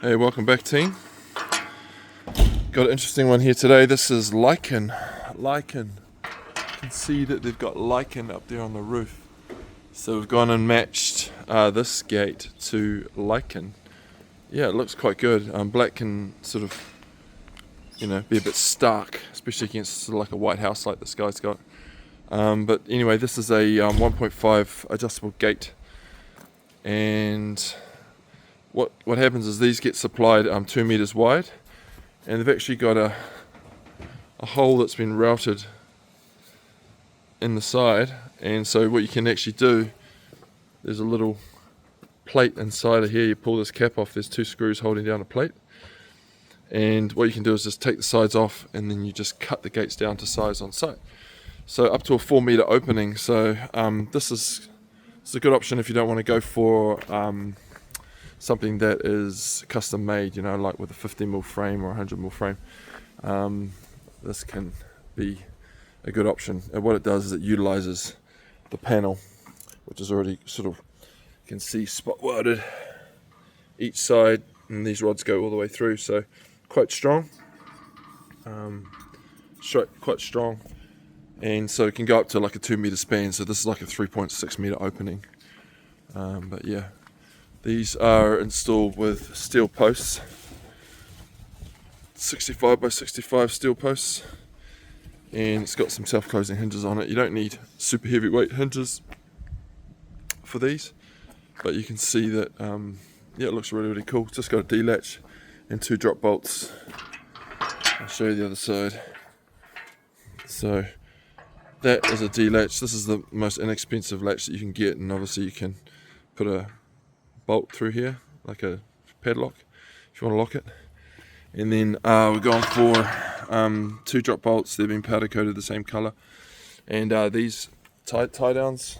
Hey, welcome back, team. Got an interesting one here today. This is Lichen. You can see that they've got lichen up there on the roof. So we've gone and matched this gate to lichen. Yeah, it looks quite good. Black can sort of, be a bit stark, especially against sort of like a white house like this guy's got. But anyway, this is a 1.5 adjustable gate, and what happens is these get supplied 2 meters wide, and they've actually got a hole that's been routed in the side. And so what you can actually do, there's a little plate inside of here. You pull this cap off, there's 2 screws holding down a plate, and what you can do is just take the sides off, and then you just cut the gates down to size on site. So up to a 4 meter opening. So this is a good option if you don't want to go for something that is custom made, like with a 50mm frame or 100mm frame. This can be a good option. And what it does is it utilizes the panel, which is already sort of, you can see, spot welded each side, and these rods go all the way through. So quite strong, quite strong, and so it can go up to like a 2 meter span. So this is like a 3.6 meter opening. But yeah, these are installed with steel posts, 65 by 65 steel posts, and it's got some self-closing hinges on it. You don't need super heavyweight hinges for these, but you can see that it looks really cool. It's just got a D-latch and 2 drop bolts. I'll show you the other side. So that is a D-latch. This is the most inexpensive latch that you can get, and obviously you can put a bolt through here like a padlock if you want to lock it. And then we're going for 2 drop bolts. They've been powder coated the same color, and these tie downs.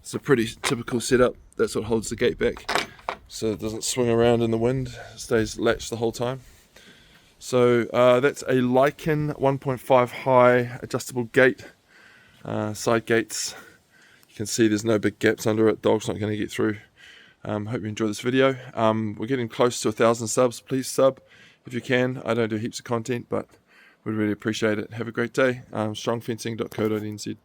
It's a pretty typical setup. That's what holds the gate back, so it doesn't swing around in the wind. It stays latched the whole time. So that's a Lichen 1.5 high adjustable gate, side gates. You can see there's no big gaps under it. Dog's not going to get through. Hope you enjoy this video. We're getting close to 1,000 subs. Please sub if you can. I don't do heaps of content, but we'd really appreciate it. Have a great day. Strongfencing.co.nz.